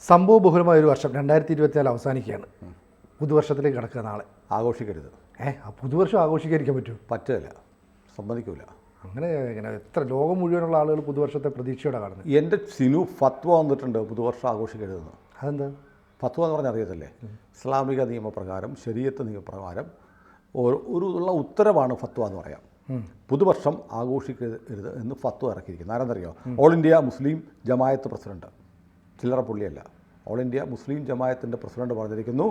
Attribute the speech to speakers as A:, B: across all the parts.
A: സംഭവബഹുലമായ ഒരു വർഷം 2024 അവസാനിക്കുകയാണ്. പുതുവർഷത്തിലേക്ക് കിടക്കുക നാളെ.
B: ആഘോഷിക്കരുത്.
A: ആ പുതുവർഷം ആഘോഷിക്കാതിരിക്കാൻ പറ്റുമോ?
B: പറ്റില്ല, സമ്മതിക്കില്ല.
A: അങ്ങനെ ഇങ്ങനെ എത്ര ലോകം മുഴുവനുള്ള ആളുകൾ പുതുവർഷത്തെ പ്രതീക്ഷയോടെ കാണുന്നത്.
B: എൻ്റെ സിനു ഫത്വ വന്നിട്ടുണ്ട് പുതുവർഷം ആഘോഷിക്കരുതെന്ന്.
A: അതെന്താ
B: ഫത്വ എന്ന് പറഞ്ഞാൽ അറിയത്തില്ലേ? ഇസ്ലാമിക നിയമപ്രകാരം, ശരീഅത്ത് നിയമപ്രകാരം ഉള്ള ഉത്തരവാണ് ഫത്വ എന്ന് പറയാം. പുതുവർഷം ആഘോഷിക്കരുത് എന്ന് ഫത്വ ഇറക്കിയിരിക്കുന്നത്. ആരെന്നറിയോ? All India Muslim Jamaat president, ചില്ലറ പുള്ളിയല്ല. ഓൾ ഇന്ത്യ മുസ്ലിം ജമായത്തിൻ്റെ പ്രസിഡന്റ് പറഞ്ഞിരിക്കുന്നു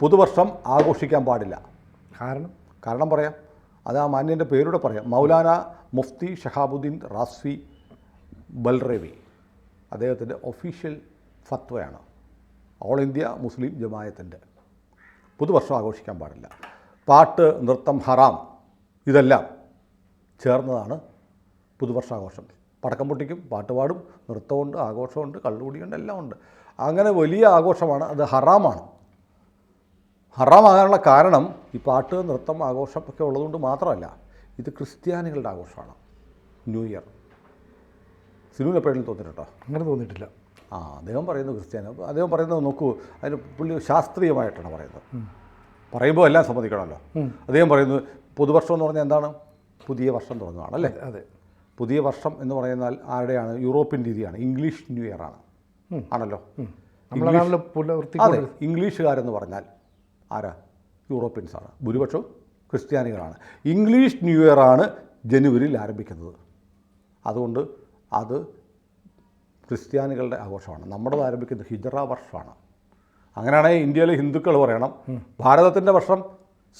B: പുതുവർഷം ആഘോഷിക്കാൻ പാടില്ല. കാരണം പറയാം, അത് ആ മാന്യൻ്റെ പേരൂടെ പറയാം. മൗലാന മുഫ്തി ഷഹാബുദ്ദീൻ റാസ്വി ബൽറേവി, അദ്ദേഹത്തിൻ്റെ ഒഫീഷ്യൽ ഫത്വയാണ് ഓൾ ഇന്ത്യ മുസ്ലിം ജമായത്തിൻ്റെ. പുതുവർഷം ആഘോഷിക്കാൻ പാടില്ല. പാട്ട്, നൃത്തം, ഹറാം ഇതെല്ലാം ചേർന്നതാണ് പുതുവർഷാഘോഷം. പടക്കം പൊട്ടിക്കും, പാട്ട് പാടും, നൃത്തമുണ്ട്, ആഘോഷമുണ്ട്, കള്ളുകൂടിയുണ്ട്, എല്ലാം ഉണ്ട്. അങ്ങനെ വലിയ ആഘോഷമാണ്. അത് ഹറാമാണ്. ഹറാമാകാനുള്ള കാരണം ഈ പാട്ട്, നൃത്തം, ആഘോഷം ഒക്കെ ഉള്ളതുകൊണ്ട് മാത്രമല്ല, ഇത് ക്രിസ്ത്യാനികളുടെ ആഘോഷമാണ്. New year. സിനുവിന് എപ്പോഴെങ്കിലും തോന്നിയിട്ടുണ്ടോ?
A: അങ്ങനെ തോന്നിയിട്ടില്ല.
B: അദ്ദേഹം പറയുന്നത് ക്രിസ്ത്യാനി. അദ്ദേഹം പറയുന്നത് നോക്കൂ, അതിന് പുള്ളി ശാസ്ത്രീയമായിട്ടാണ് പറയുന്നത്. പറയുമ്പോൾ എല്ലാം സമ്മതിക്കണമല്ലോ. അദ്ദേഹം പറയുന്നത് പുതുവർഷം എന്ന് പറഞ്ഞാൽ എന്താണ്? പുതിയ വർഷം തുടങ്ങുകയാണ് അല്ലേ?
A: അതെ. പുതിയ
B: വർഷം എന്ന് പറയുന്നാൽ ആരുടെയാണ്? യൂറോപ്യൻ രീതിയാണ്. ഇംഗ്ലീഷ് ന്യൂ ഇയർ ആണല്ലോ.
A: അതെ.
B: ഇംഗ്ലീഷുകാരെന്ന് പറഞ്ഞാൽ ആരാ? യൂറോപ്യൻസാണ്. ഭൂരിപക്ഷവും ക്രിസ്ത്യാനികളാണ്. ഇംഗ്ലീഷ് ന്യൂ ഇയർ ആണ് ജനുവരിയിൽ ആരംഭിക്കുന്നത്. അതുകൊണ്ട് അത് ക്രിസ്ത്യാനികളുടെ ആഘോഷമാണ്. നമ്മുടേത് ആരംഭിക്കുന്നത് ഹിജറ വർഷമാണ്. അങ്ങനെയാണെങ്കിൽ ഇന്ത്യയിലെ ഹിന്ദുക്കൾ പറയണം ഭാരതത്തിൻ്റെ വർഷം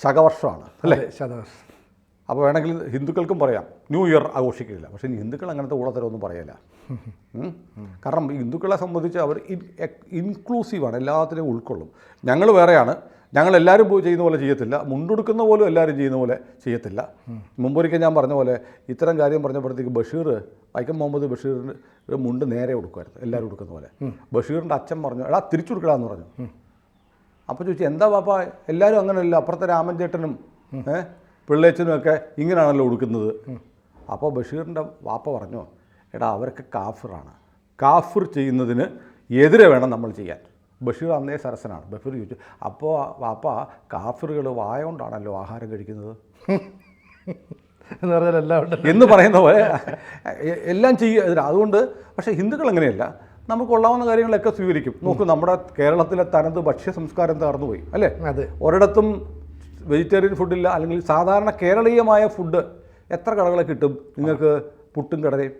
B: ശകവർഷമാണ് അല്ലേ?
A: ശതവർഷം.
B: അപ്പോൾ വേണമെങ്കിൽ ഹിന്ദുക്കൾക്കും പറയാം ന്യൂ ഇയർ ആഘോഷിക്കില്ല. പക്ഷേ ഹിന്ദുക്കൾ അങ്ങനത്തെ ഊളത്തരമൊന്നും പറയില്ല. കാരണം ഹിന്ദുക്കളെ സംബന്ധിച്ച് അവർ ഇൻക്ലൂസീവാണ്, എല്ലാത്തിനെയും ഉൾക്കൊള്ളും. ഞങ്ങൾ വേറെയാണ്. ഞങ്ങളെല്ലാവരും പോയി ചെയ്യുന്ന പോലെ ചെയ്യത്തില്ല. മുണ്ടെടുക്കുന്ന പോലും എല്ലാവരും ചെയ്യുന്ന പോലെ ചെയ്യത്തില്ല. മുമ്പൊരിക്കൽ ഞാൻ പറഞ്ഞ പോലെ ഇത്തരം കാര്യം പറഞ്ഞപ്പോഴത്തേക്ക് വൈക്കം മുഹമ്മദ് ബഷീറിൻ്റെ മുണ്ട് നേരെ കൊടുക്കുമായിരുന്നു, എല്ലാവരും കൊടുക്കുന്ന പോലെ. ബഷീറിൻ്റെ അച്ഛൻ പറഞ്ഞു, എടാ തിരിച്ചു കൊടുക്കലാന്ന് പറഞ്ഞു. അപ്പോൾ ചോദിച്ചു, എന്താ പാപ്പ എല്ലാവരും അങ്ങനെയല്ല, അപ്പുറത്തെ രാമൻ ചേട്ടനും പിള്ളേച്ചനും ഒക്കെ ഇങ്ങനെയാണല്ലോ കൊടുക്കുന്നത്. അപ്പോൾ ബഷീറിൻ്റെ വാപ്പ പറഞ്ഞു, എടാ അവരൊക്കെ കാഫിറാണ്, കാഫിർ ചെയ്യുന്നതിന് എതിരെ വേണം നമ്മൾ ചെയ്യാൻ. ബഷീർ അന്നേ സരസനാണ്. ബഷീർ ചോദിച്ചു, അപ്പോൾ വാപ്പ കാഫിറുകൾ വായ കൊണ്ടാണല്ലോ ആഹാരം കഴിക്കുന്നത് എന്ന് പറയുന്ന പോലെ എല്ലാം ചെയ്യുക. അതുകൊണ്ട് പക്ഷേ ഹിന്ദുക്കൾ അങ്ങനെയല്ല. നമുക്ക് കൊള്ളാവുന്ന കാര്യങ്ങളൊക്കെ സ്വീകരിക്കും. നോക്കൂ, നമ്മുടെ കേരളത്തിലെ തനത് ഭക്ഷ്യ സംസ്കാരം തകർന്നുപോയി അല്ലേ? ഒരിടത്തും വെജിറ്റേറിയൻ ഫുഡില്ല. അല്ലെങ്കിൽ സാധാരണ കേരളീയമായ ഫുഡ് എത്ര കടകളെ കിട്ടും നിങ്ങൾക്ക്? പുട്ടും കടലയും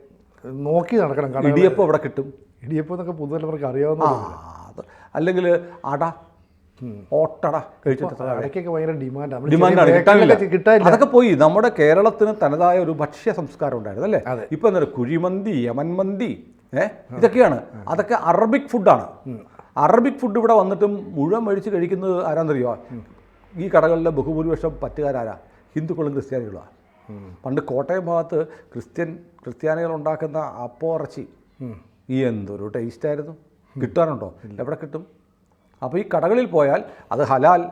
A: നോക്കി നടക്കണം.
B: ഇടിയപ്പം ഇവിടെ കിട്ടും.
A: ഇടിയപ്പം എന്നൊക്കെ പുതുതലമുറക്ക് അറിയാവുന്ന.
B: അല്ലെങ്കിൽ അട, ഓട്ടട കഴിച്ചിട്ട്
A: ഭയങ്കര ഡിമാൻഡാണ്.
B: അതൊക്കെ പോയി. നമ്മുടെ കേരളത്തിന് തനതായ ഒരു ഭക്ഷ്യ സംസ്കാരം ഉണ്ടായിരുന്നു അല്ലേ? ഇപ്പം എന്താ കുഴിമന്തി, യമൻ മന്തി, ഇതൊക്കെയാണ്. അതൊക്കെ അറബിക് ഫുഡാണ്. അറബിക് ഫുഡ് ഇവിടെ വന്നിട്ടും മുഴുവൻ മേടിച്ച് കഴിക്കുന്നത് ആരാന്നറിയോ? ഈ കടകളിലെ ബഹുഭൂരിപക്ഷം പറ്റുകാരാരാ? ഹിന്ദുക്കളും ക്രിസ്ത്യാനികളുമാണ്. പണ്ട് കോട്ടയം ഭാഗത്ത് ക്രിസ്ത്യാനികൾ ഉണ്ടാക്കുന്ന അപ്പോറച്ചി എന്തൊരു ടേസ്റ്റായിരുന്നു. കിട്ടാനുണ്ടോ? എവിടെ കിട്ടും? അപ്പോൾ ഈ കടകളിൽ പോയാൽ അത് ഹലാൽ,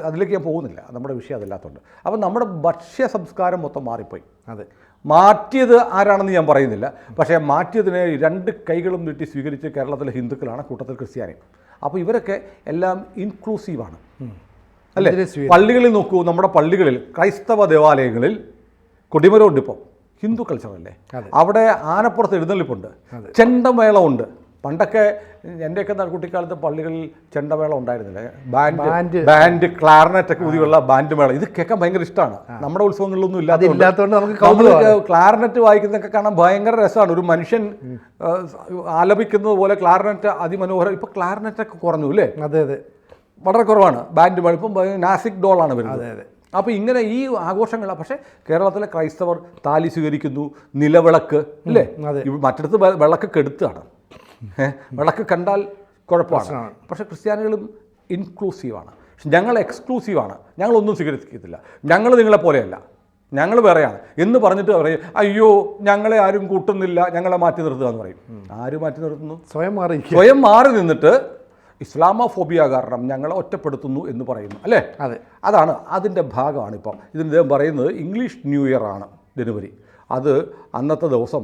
B: അതിലേക്ക് ഞാൻ പോകുന്നില്ല, നമ്മുടെ വിഷയം അതില്ലാത്തതുകൊണ്ട്. അപ്പോൾ നമ്മുടെ ഭക്ഷ്യ സംസ്കാരം മൊത്തം മാറിപ്പോയി. മാറ്റിയത് ആരാണെന്ന് ഞാൻ പറയുന്നില്ല. പക്ഷേ മാറ്റിയതിനെ രണ്ട് കൈകളും നീട്ടി സ്വീകരിച്ച് കേരളത്തിലെ ഹിന്ദുക്കളാണ്, കൂട്ടത്തിൽ ക്രിസ്ത്യാനി. അപ്പോൾ ഇവരൊക്കെ എല്ലാം ഇൻക്ലൂസീവാണ് അല്ലേ? പള്ളികളിൽ നോക്കൂ, നമ്മുടെ പള്ളികളിൽ ക്രൈസ്തവ ദേവാലയങ്ങളിൽ കൊടിമരമുണ്ട്. ഇപ്പോൾ ഹിന്ദു കൾച്ചറല്ലേ? അവിടെ ആനപ്പുറത്ത് എഴുന്നള്ളിപ്പുണ്ട്, ചെണ്ടമേളമുണ്ട്. പണ്ടൊക്കെ എൻ്റെയൊക്കെ കുട്ടിക്കാലത്ത് പള്ളികളിൽ ചെണ്ടമേളം ഉണ്ടായിരുന്നില്ല. ബാൻഡ് ക്ലാർനെറ്റ് ഒക്കെ ഊതിയുള്ള ബാൻഡ് മേളം, ഇത് കേൾക്കാൻ ഭയങ്കര ഇഷ്ടമാണ്. നമ്മുടെ ഉത്സവങ്ങളിലൊന്നും ഇല്ലാത്തതുകൊണ്ട് നമുക്ക് ക്ലാർനെറ്റ് വായിക്കുന്നതൊക്കെ കാണാൻ ഭയങ്കര രസമാണ്. ഒരു മനുഷ്യൻ ആലപിക്കുന്നത് പോലെ ക്ലാർനെറ്റ് അതിമനോഹരം. ഇപ്പോൾ ക്ലാർനെറ്റൊക്കെ കുറഞ്ഞു അല്ലേ?
A: അതെ അതെ,
B: വളരെ കുറവാണ്. ബാൻഡ് മേളം ഇപ്പം നാസിക് ഡോളാണ് വരുന്നത്. അപ്പോൾ ഇങ്ങനെ ഈ ആഘോഷങ്ങളാണ്. പക്ഷേ കേരളത്തിലെ ക്രൈസ്തവർ താലി സ്വീകരിക്കുന്നു, നിലവിളക്ക് അല്ലേ? മറ്റിടത്ത് വിളക്ക് കെടുത്താണ്. വിളക്ക് കണ്ടാൽ കുഴപ്പമാണ്. പക്ഷേ ക്രിസ്ത്യാനികളും ഇൻക്ലൂസീവാണ്. പക്ഷെ ഞങ്ങൾ എക്സ്ക്ലൂസീവാണ്. ഞങ്ങളൊന്നും സ്വീകരിക്കത്തില്ല. ഞങ്ങൾ നിങ്ങളെ പോലെയല്ല, ഞങ്ങൾ വേറെയാണ് എന്ന് പറഞ്ഞിട്ട് പറയും, അയ്യോ ഞങ്ങളെ ആരും കൂട്ടുന്നില്ല, ഞങ്ങളെ മാറ്റി നിർത്തുക എന്ന് പറയും. ആര് മാറ്റി നിർത്തുന്നു? സ്വയം മാറി നിന്നിട്ട് ഇസ്ലാമോഫോബിയ കാരണം ഞങ്ങളെ ഒറ്റപ്പെടുത്തുന്നു എന്ന് പറയുന്നു അല്ലേ? അതാണ് അതിൻ്റെ ഭാഗമാണ്. ഇപ്പം ഇതിന് പറയുന്നത് ഇംഗ്ലീഷ് ന്യൂ ഇയർ ആണ് ജനുവരി. അത് അന്നത്തെ ദിവസം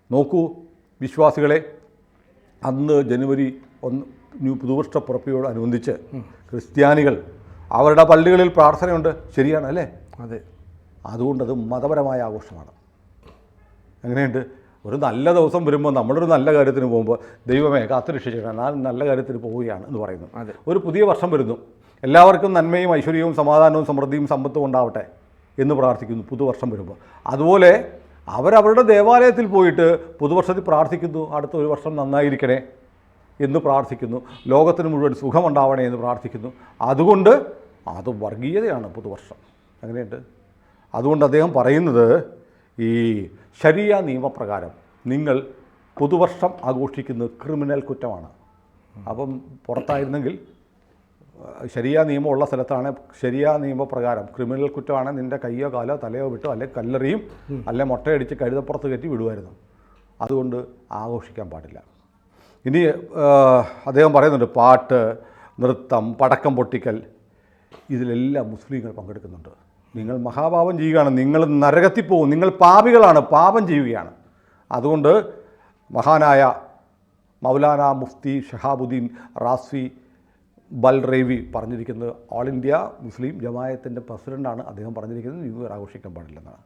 B: നോക്കൂ വിശ്വാസികളെ, അന്ന് ജനുവരി പുതുവർഷ പുറപ്പിയോടനുബന്ധിച്ച് ക്രിസ്ത്യാനികൾ അവരുടെ പള്ളികളിൽ പ്രാർത്ഥനയുണ്ട്, ശരിയാണ് അല്ലേ?
A: അതെ.
B: അതുകൊണ്ടത് മതപരമായ ആഘോഷമാണ്. എങ്ങനെയുണ്ട്? ഒരു നല്ല ദിവസം വരുമ്പോൾ നമ്മളൊരു നല്ല കാര്യത്തിന് പോകുമ്പോൾ ദൈവമേ കാത്തുരക്ഷിക്കണം, ഞാൻ നല്ല കാര്യത്തിന് പോവുകയാണ് എന്ന് പറയുന്നു. ഒരു പുതിയ വർഷം വരുന്നു, എല്ലാവർക്കും നന്മയും ഐശ്വര്യവും സമാധാനവും സമൃദ്ധിയും സമ്പത്തും ഉണ്ടാവട്ടെ എന്ന് പ്രാർത്ഥിക്കുന്നു പുതുവർഷം വരുമ്പോൾ. അതുപോലെ അവരവരുടെ ദേവാലയത്തിൽ പോയിട്ട് പുതുവർഷത്തിൽ പ്രാർത്ഥിക്കുന്നു, അടുത്ത ഒരു വർഷം നന്നായിരിക്കണേ എന്ന് പ്രാർത്ഥിക്കുന്നു, ലോകത്തിന് മുഴുവൻ സുഖമുണ്ടാവണേ എന്ന് പ്രാർത്ഥിക്കുന്നു. അതുകൊണ്ട് അത് വർഗീയതയാണ് പുതുവർഷം. അങ്ങനെയുണ്ട്. അതുകൊണ്ട് അദ്ദേഹം പറയുന്നത് ഈ ശരിയ നിയമപ്രകാരം നിങ്ങൾ പുതുവർഷം ആഘോഷിക്കുന്നത് ക്രിമിനൽ കുറ്റമാണ്. അപ്പം പുറത്തായിരുന്നെങ്കിൽ ശരിയ നിയമമുള്ള സ്ഥലത്താണ് ശരിയ നിയമപ്രകാരം ക്രിമിനൽ കുറ്റമാണ്, നിൻ്റെ കയ്യോ കാലോ തലയോ വിട്ടോ അല്ലെങ്കിൽ കല്ലെറിയും അല്ലെ മുട്ടയടിച്ച് കഴുതപ്പുറത്ത് കയറ്റി വിടുമായിരുന്നു. അതുകൊണ്ട് ആഘോഷിക്കാൻ പാടില്ല. ഇനി അദ്ദേഹം പറയുന്നുണ്ട് പാട്ട്, നൃത്തം, പടക്കം പൊട്ടിക്കൽ, ഇതിലെല്ലാം മുസ്ലിങ്ങൾ പങ്കെടുക്കുന്നുണ്ട്. നിങ്ങൾ മഹാപാപം ചെയ്യുകയാണ്, നിങ്ങൾ നരകത്തിൽ പോകും, നിങ്ങൾ പാപികളാണ്, പാപം ചെയ്യുകയാണ്. അതുകൊണ്ട് മഹാനായ മൗലാന മുഫ്തി ഷഹാബുദ്ദീൻ റാസ്വി ബൽറേവി പറഞ്ഞിരിക്കുന്നത്, ഓൾ ഇന്ത്യ മുസ്ലിം ജമായത്തിൻ്റെ പ്രസിഡൻ്റാണ് അദ്ദേഹം പറഞ്ഞിരിക്കുന്നത്, ന്യൂ ഇയർ ആഘോഷിക്കാൻ പാടില്ലെന്നാണ്.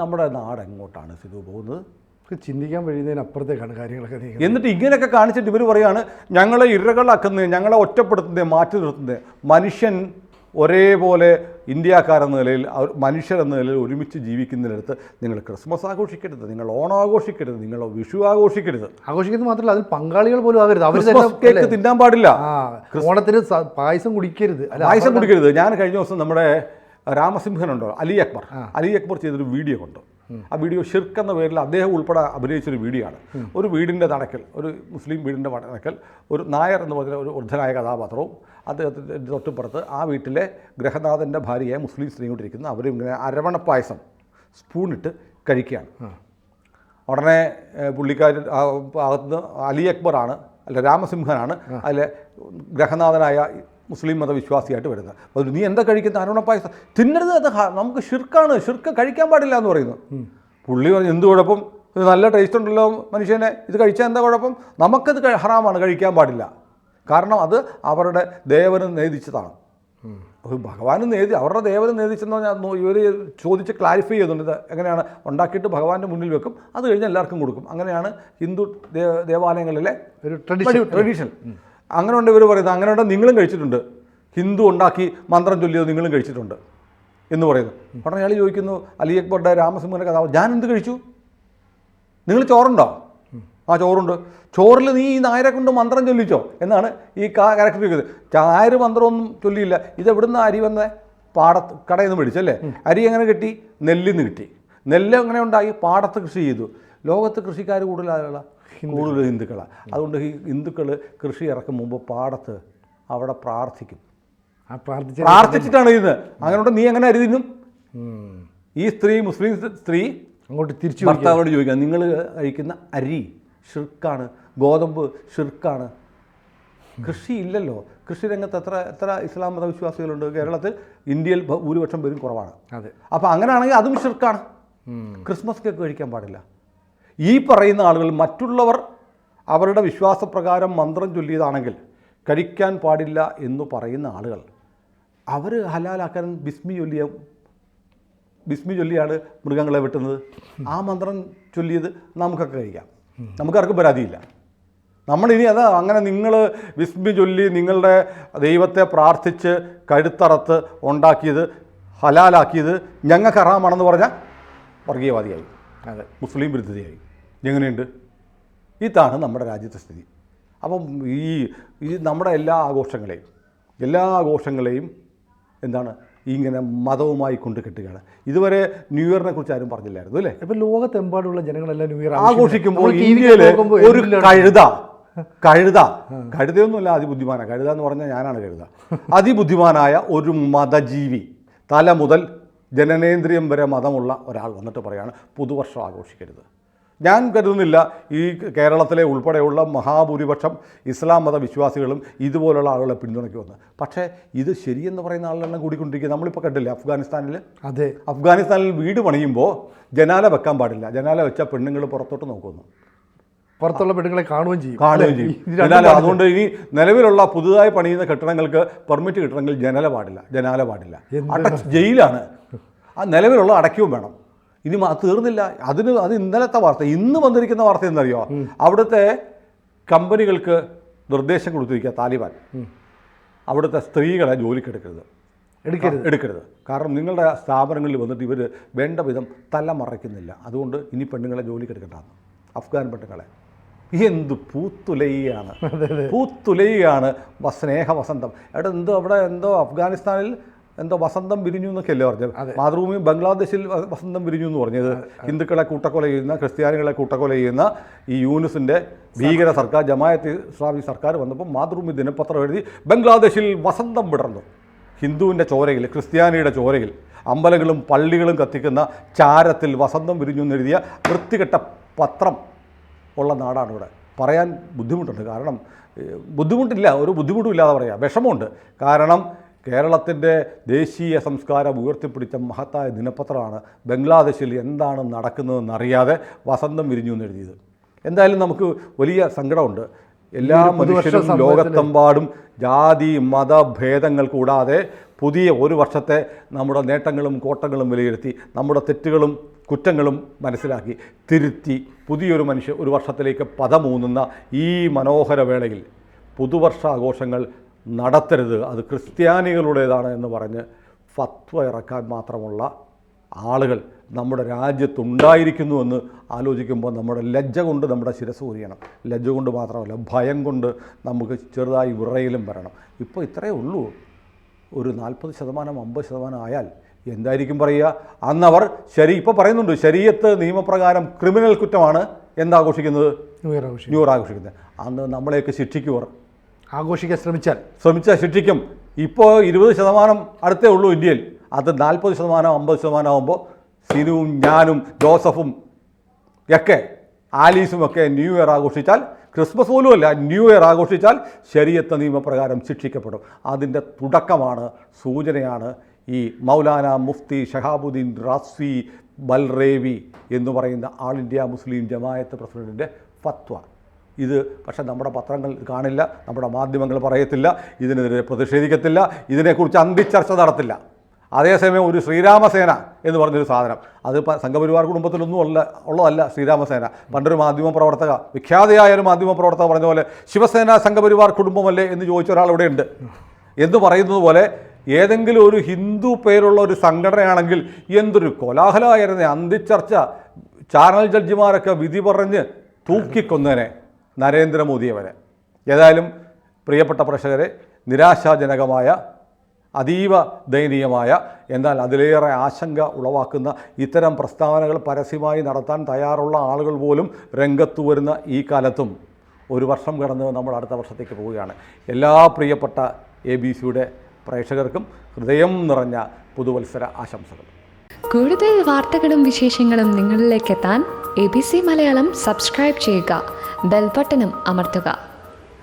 B: നമ്മുടെ നാട് എങ്ങോട്ടാണ് സിധു പോകുന്നത്?
A: ചിന്തിക്കാൻ കഴിയുന്നതിനപ്പുറത്തേക്കാണ് കാര്യങ്ങളൊക്കെ.
B: എന്നിട്ട് ഇങ്ങനെയൊക്കെ കാണിച്ചിട്ട് ഇവർ പറയുകയാണ് ഞങ്ങളെ ഇരകളാക്കുന്നത്, ഞങ്ങളെ ഒറ്റപ്പെടുത്തുന്നത്, മാറ്റി നിർത്തുന്നത്. മനുഷ്യൻ ഒരേപോലെ ഇന്ത്യക്കാരെന്ന നിലയിൽ മനുഷ്യരെന്ന നിലയിൽ ഒരുമിച്ച് ജീവിക്കുന്നിടത്ത് നിങ്ങൾ ക്രിസ്മസ് ആഘോഷിക്കരുത്, നിങ്ങൾ ഓണം ആഘോഷിക്കരുത്, നിങ്ങൾ വിഷു ആഘോഷിക്കരുത്.
A: ആഘോഷിക്കുന്നത് മാത്രമല്ല അതിൽ പങ്കാളികൾ പോലും ആകരുത്. അവർ
B: കേക്ക് തിന്നാൻ പാടില്ല,
A: ഓണത്തിന് പായസം കുടിക്കരുത്.
B: പായസം കുടിക്കരുത്. ഞാൻ കഴിഞ്ഞ ദിവസം നമ്മുടെ രാമസിംഹനുണ്ടോ അലി അക്ബർ ചെയ്തൊരു വീഡിയോ കൊണ്ട്, ആ വീഡിയോ ഷിർക്ക് എന്ന പേരിൽ അദ്ദേഹം ഉൾപ്പെടെ അഭിനയിച്ചൊരു വീഡിയോ ആണ്. ഒരു വീടിൻ്റെ തടക്കൽ, ഒരു മുസ്ലിം വീടിൻ്റെ തടക്കൽ ഒരു നായർ എന്ന് പറഞ്ഞ ഒരു വൃദ്ധനായ കഥാപാത്രവും അദ്ദേഹത്തിൻ്റെ തൊട്ടുപുറത്ത് ആ വീട്ടിലെ ഗ്രഹനാഥൻ്റെ ഭാര്യയായ മുസ്ലിം സ്ത്രീ കൊണ്ടിരിക്കുന്നു. അവരിങ്ങനെ അരവണ പായസം സ്പൂണിട്ട് കഴിക്കുകയാണ്. ഉടനെ പുള്ളിക്കാരൻ ഭാഗത്തുനിന്ന് അലി അക്ബറാണ് അല്ല രാമസിംഹനാണ് അതിലെ ഗ്രഹനാഥനായ മുസ്ലിം മതവിശ്വാസിയായിട്ട് വരുന്നത്. അപ്പോൾ നീ എന്താ കഴിക്കുന്ന? അരവണ പായസം തിന്നരുത്, അത് നമുക്ക് ഷിർക്കാണ്, ഷിർക്ക് കഴിക്കാൻ പാടില്ല എന്ന് പറയുന്നു. പുള്ളി പറഞ്ഞു എന്ത് കുഴപ്പം, ഇത് നല്ല ടേസ്റ്റ് ഉണ്ടല്ലോ മനുഷ്യനെ, ഇത് കഴിച്ചാൽ എന്താ കുഴപ്പം? നമുക്കത് ഹറാമാണ്, കഴിക്കാൻ പാടില്ല. കാരണം അത് അവരുടെ ദേവന് നേദിച്ചതാണ്. ഭഗവാനും അവരുടെ ദേവന് നേദിച്ചെന്ന് പറഞ്ഞാൽ ഇവർ ചോദിച്ച് ക്ലാരിഫൈ ചെയ്യുന്നുണ്ട്. എങ്ങനെയാണ് ഉണ്ടാക്കിയിട്ട് ഭഗവാന്റെ മുന്നിൽ വെക്കും, അത് കഴിഞ്ഞ് എല്ലാവർക്കും കൊടുക്കും. അങ്ങനെയാണ് ഹിന്ദു ദേവാലയങ്ങളിലെ ഒരു ട്രഡീഷൻ. അങ്ങനെ ഉണ്ട് ഇവർ പറയുന്നത്. അങ്ങനെ ഉണ്ട് നിങ്ങളും കഴിച്ചിട്ടുണ്ട്, ഹിന്ദു ഉണ്ടാക്കി മന്ത്രം ചൊല്ലിയത് നിങ്ങളും കഴിച്ചിട്ടുണ്ട് എന്ന് പറയുന്നു. ഉടനെ അയാൾ ചോദിക്കുന്നു അലി അക്ബറുടെ രാമസിംഹൻ്റെ കഥ, ഞാൻ എന്ത് കഴിച്ചു? നിങ്ങൾ ചോറുണ്ടോ? ആ ചോറുണ്ട്. ചോറിൽ നീ ഈ നായരെ കൊണ്ട് മന്ത്രം ചൊല്ലിച്ചോ എന്നാണ് ഈ ക്യാരക്ടർ ചോദിക്കുന്നത്. നായർ മന്ത്രമൊന്നും ചൊല്ലിയില്ല. ഇതെവിടുന്ന് അരി വന്ന പാടത്ത് കടയിൽ നിന്ന് മേടിച്ചല്ലേ? അരി എങ്ങനെ കിട്ടി? നെല്ലിൽ നിന്ന് കിട്ടി. നെല്ല് എങ്ങനെ ഉണ്ടായി? പാടത്ത് കൃഷി ചെയ്തു. ലോകത്ത് കൃഷിക്കാർ കൂടുതൽ ഹിന്ദുക്കളാണ്. അതുകൊണ്ട് ഈ ഹിന്ദുക്കൾ കൃഷി ഇറക്കും മുമ്പ് പാടത്ത് അവിടെ പ്രാർത്ഥിക്കും. പ്രാർത്ഥിച്ചിട്ടാണ് ഇത്. അങ്ങനെ നീ എങ്ങനെ അരി തിന്നും? ഈ സ്ത്രീ മുസ്ലിം സ്ത്രീ അങ്ങോട്ട് തിരിച്ചു ഭർത്താവോട് ചോദിക്കുക, നിങ്ങൾ കഴിക്കുന്ന അരി ഷിർക്കാണ്, ഗോതമ്പ് ഷിർക്കാണ്. കൃഷി ഇല്ലല്ലോ. കൃഷി രംഗത്ത് എത്ര ഇസ്ലാം മതവിശ്വാസികളുണ്ട് കേരളത്തിൽ? ഇന്ത്യയിൽ ഭൂരിപക്ഷം പേരും കുറവാണ്. അതെ. അപ്പോൾ അങ്ങനെയാണെങ്കിൽ അതും ഷിർക്കാണ്. ക്രിസ്മസ് കേക്ക് കഴിക്കാൻ പാടില്ല. ഈ പറയുന്ന ആളുകൾ മറ്റുള്ളവർ അവരുടെ വിശ്വാസപ്രകാരം മന്ത്രം ചൊല്ലിയതാണെങ്കിൽ കഴിക്കാൻ പാടില്ല എന്ന് പറയുന്ന ആളുകൾ അവർ ഹലാലാക്കാൻ ബിസ്മി ചൊല്ലിയാണ് മൃഗങ്ങളെ വെട്ടുന്നത്. ആ മന്ത്രം ചൊല്ലിയത് നമുക്കൊക്കെ കഴിക്കാം, നമുക്കാർക്കും പരാതിയില്ല. നമ്മളിനി അതാ അങ്ങനെ നിങ്ങൾ ബിസ്മി ചൊല്ലി നിങ്ങളുടെ ദൈവത്തെ പ്രാർത്ഥിച്ച് കഴുത്തറത്ത് ഉണ്ടാക്കിയത് ഹലാലാക്കിയത് ഞങ്ങൾക്ക് ഹറാമാണെന്ന് പറഞ്ഞാൽ വർഗീയവാദിയായി, അതെ, മുസ്ലിം വിരുദ്ധതയായി. എങ്ങനെയുണ്ട്? ഇതാണ് നമ്മുടെ രാജ്യത്തെ സ്ഥിതി. അപ്പം ഈ നമ്മുടെ എല്ലാ ആഘോഷങ്ങളെയും എന്താണ് ഇങ്ങനെ മതവുമായി കൊണ്ട് കെട്ടുകയാണ്. ഇതുവരെ ന്യൂ ഇയറിനെ കുറിച്ച് ആരും പറഞ്ഞില്ലായിരുന്നു അല്ലേ? ഇപ്പം ലോകത്തെമ്പാടുള്ള ജനങ്ങളെല്ലാം ന്യൂ ഇയർ ആഘോഷിക്കുമ്പോൾ ഇന്ത്യയിൽ ഒരു കഴുതയൊന്നുമല്ല അതിബുദ്ധിമാനാണ്. കഴുത എന്ന് പറഞ്ഞാൽ ഞാനാണ് കഴുത. അതിബുദ്ധിമാനായ ഒരു മതജീവി തല മുതൽ ജനനേന്ദ്രിയം വരെ മതമുള്ള ഒരാൾ വന്നിട്ട് പറയാണ് പുതുവർഷം ആഘോഷിക്കരുത്. ഞാൻ കരുതുന്നില്ല ഈ കേരളത്തിലെ ഉൾപ്പെടെയുള്ള മഹാഭൂരിപക്ഷം ഇസ്ലാം മതവിശ്വാസികളും ഇതുപോലുള്ള ആളുകളെ പിന്തുണയ്ക്കുമെന്ന്. പക്ഷേ ഇത് ശരിയെന്ന് പറയുന്ന ആളുകളെല്ലാം കൂടിക്കൊണ്ടിരിക്കുക. നമ്മളിപ്പോൾ കണ്ടില്ലേ അഫ്ഗാനിസ്ഥാനിൽ? അതെ, അഫ്ഗാനിസ്ഥാനിൽ വീട് പണിയുമ്പോൾ ജനാല വെക്കാൻ പാടില്ല. ജനാല വെച്ചാൽ പെണ്ണുങ്ങൾ പുറത്തോട്ട് നോക്കുന്നു.
A: പുറത്തുള്ള പെണ്ണുങ്ങളെ കാണുകയും ചെയ്യും.
B: അതിനാൽ അതുകൊണ്ട് ഇനി നിലവിലുള്ള പുതുതായി പണിയുന്ന കെട്ടിടങ്ങൾക്ക് പെർമിറ്റ് കിട്ടണമെങ്കിൽ ജനാല പാടില്ല. ജയിലാണ്. ആ നിലവിലുള്ള അടയ്ക്കുകയും വേണം. ഇനി തീർന്നില്ല. അത് ഇന്നലത്തെ വാർത്ത. ഇന്ന് വന്നിരിക്കുന്ന വാർത്ത എന്നറിയോ? അവിടുത്തെ കമ്പനികൾക്ക് നിർദ്ദേശം കൊടുത്തിരിക്കുക താലിബാൻ, അവിടുത്തെ സ്ത്രീകളെ ജോലിക്കെടുക്കരുത്. കാരണം നിങ്ങളുടെ സ്ഥാപനങ്ങളിൽ വന്നിട്ട് ഇവർ വേണ്ട വിധം തലമറയ്ക്കുന്നില്ല. അതുകൊണ്ട് ഇനി പെണ്ണുങ്ങളെ ജോലിക്കെടുക്കണ്ടാന്ന്. അഫ്ഗാൻ പെണ്ണുങ്ങളെ. എന്ത് പൂത്തുലയാണ് സ്നേഹവസന്തം. എന്തോ അഫ്ഗാനിസ്ഥാനിൽ എന്തോ വസന്തം വിരിഞ്ഞു എന്നൊക്കെയല്ലേ പറഞ്ഞത്. മാതൃഭൂമി ബംഗ്ലാദേശിൽ വസന്തം വിരിഞ്ഞു എന്ന് പറഞ്ഞത്. ഹിന്ദുക്കളെ കൂട്ടക്കൊല ചെയ്യുന്ന, ക്രിസ്ത്യാനികളെ കൂട്ടക്കൊല ചെയ്യുന്ന ഈ യൂനുസിൻ്റെ ഭീകര സർക്കാർ, ജമാഅത്ത് ഇസ്ലാമി സർക്കാർ വന്നപ്പോൾ മാതൃഭൂമി ദിനപത്രം എഴുതി ബംഗ്ലാദേശിൽ വസന്തം വിടർന്നു. ഹിന്ദുവിൻ്റെ ചോരയിൽ, ക്രിസ്ത്യാനിയുടെ ചോരയിൽ, അമ്പലങ്ങളും പള്ളികളും കത്തിക്കുന്ന ചാരത്തിൽ വസന്തം വിരിഞ്ഞു എന്നെഴുതിയ വൃത്തികെട്ട പത്രം ഉള്ള നാടാണ് ഇവിടെ. പറയാൻ ബുദ്ധിമുട്ടുണ്ട്. കാരണം ബുദ്ധിമുട്ടില്ല, ഒരു ബുദ്ധിമുട്ടും ഇല്ലാതെ പറയാം. വിഷമമുണ്ട്. കാരണം കേരളത്തിൻ്റെ ദേശീയ സംസ്കാരം ഉയർത്തിപ്പിടിച്ച മഹത്തായ ദിനപത്രമാണ് ബംഗ്ലാദേശിൽ എന്താണ് നടക്കുന്നതെന്നറിയാതെ വസന്തം വിരിഞ്ഞു എന്നെഴുതിയത്. എന്തായാലും നമുക്ക് വലിയ സങ്കടമുണ്ട്. എല്ലാ മനുഷ്യരും ലോകത്തെമ്പാടും ജാതി മതഭേദങ്ങൾ കൂടാതെ പുതിയ ഒരു വർഷത്തെ നമ്മുടെ നേട്ടങ്ങളും കോട്ടങ്ങളും വിലയിരുത്തി, നമ്മുടെ തെറ്റുകളും കുറ്റങ്ങളും മനസ്സിലാക്കി തിരുത്തി ഒരു വർഷത്തിലേക്ക് പദമൂന്നുന്ന ഈ മനോഹര വേളയിൽ പുതുവർഷാഘോഷങ്ങൾ നടത്തരുത്, അത് ക്രിസ്ത്യാനികളുടേതാണ് എന്ന് പറഞ്ഞ് ഫത്വ ഇറക്കാൻ മാത്രമുള്ള ആളുകൾ നമ്മുടെ രാജ്യത്തുണ്ടായിരിക്കുന്നുവെന്ന് ആലോചിക്കുമ്പോൾ നമ്മുടെ ലജ്ജ കൊണ്ട് നമ്മുടെ ശിരസ് ഊരിയണം. ലജ്ജ കൊണ്ട് മാത്രമല്ല, ഭയം കൊണ്ട് നമുക്ക് ചെറുതായി വിറയിലും വരണം. ഇപ്പോൾ ഇത്രയേ ഉള്ളൂ. ഒരു 40% 50% ആയാൽ എന്തായിരിക്കും പറയുക? അന്നവർ ഇപ്പോൾ പറയുന്നുണ്ട് ശരീഅത്ത് നിയമപ്രകാരം ക്രിമിനൽ കുറ്റമാണ് എന്താഘോഷിക്കുന്നത്, ന്യൂ ഇയർ ആഘോഷിക്കുന്നത്. അന്ന് നമ്മളെയൊക്കെ ശിക്ഷിക്കുവർ.
A: ആഘോഷിക്കാൻ
B: ശ്രമിച്ചാൽ ശിക്ഷിക്കും. ഇപ്പോൾ 20% അടുത്തേ ഉള്ളൂ ഇന്ത്യയിൽ. അത് 40% 50% ആകുമ്പോൾ സിനുവും ഞാനും ജോസഫും ഒക്കെ ആലീസും ഒക്കെ ന്യൂ ഇയർ ആഘോഷിച്ചാൽ, ക്രിസ്മസ് പോലും അല്ല, ന്യൂ ഇയർ ആഘോഷിച്ചാൽ ശരീഅത്ത് നിയമപ്രകാരം ശിക്ഷിക്കപ്പെടും. അതിൻ്റെ തുടക്കമാണ്, സൂചനയാണ് ഈ മൗലാന മുഫ്തി ഷഹാബുദ്ദീൻ റാസ്വി ബൽറേവി എന്ന് പറയുന്ന ആൾ ഇന്ത്യ മുസ്ലിം ജമാഅത്ത് പ്രസിഡൻറ്റിൻ്റെ ഫത്വ. ഇത് പക്ഷേ നമ്മുടെ പത്രങ്ങൾ കാണില്ല, നമ്മുടെ മാധ്യമങ്ങൾ പറയത്തില്ല, ഇതിനെതിരെ പ്രതിഷേധിക്കത്തില്ല, ഇതിനെക്കുറിച്ച് അന്തിച്ചർച്ച നടത്തില്ല. അതേസമയം ഒരു ശ്രീരാമസേന എന്ന് പറഞ്ഞൊരു സാധനം, അത് സംഘപരിവാർ കുടുംബത്തിലൊന്നും ഉള്ളതല്ല ശ്രീരാമസേന. പണ്ടൊരു മാധ്യമപ്രവർത്തക, വിഖ്യാതയായ ഒരു മാധ്യമപ്രവർത്തക പറഞ്ഞ പോലെ ശിവസേന സംഘപരിവാർ കുടുംബമല്ലേ എന്ന് ചോദിച്ച ഒരാൾ ഇവിടെ ഉണ്ട് എന്ന് പറയുന്നത് പോലെ ഏതെങ്കിലും ഒരു ഹിന്ദു പേരുള്ള ഒരു സംഘടനയാണെങ്കിൽ എന്തൊരു കോലാഹലമായിരുന്നേ. അന്തിച്ചർച്ച, ചാനൽ ജഡ്ജിമാരൊക്കെ വിധി പറഞ്ഞ് തൂക്കിക്കൊന്നേനെ നരേന്ദ്രമോദിയെ വരെ. ഏതായാലും പ്രിയപ്പെട്ട പ്രേക്ഷകരെ, നിരാശാജനകമായ, അതീവ ദയനീയമായ, എന്നാൽ അതിലേറെ ആശങ്ക ഉളവാക്കുന്ന ഇത്തരം പ്രസ്താവനകൾ പരസ്യമായി നടത്താൻ തയ്യാറുള്ള ആളുകൾ പോലും രംഗത്തു വരുന്ന ഈ കാലത്തും ഒരു വർഷം കടന്ന് നമ്മൾ അടുത്ത വർഷത്തേക്ക് പോവുകയാണ്. എല്ലാ പ്രിയപ്പെട്ട ABC-യുടെ പ്രേക്ഷകർക്കും ഹൃദയം നിറഞ്ഞ പുതുവത്സര ആശംസകൾ.
C: കൂടുതൽ വാർത്തകളും വിശേഷങ്ങളും നിങ്ങളിലേക്ക് എത്താൻ ABC മലയാളം സബ്സ്ക്രൈബ് ചെയ്യുക, ബെൽ ബട്ടണും അമർത്തുക.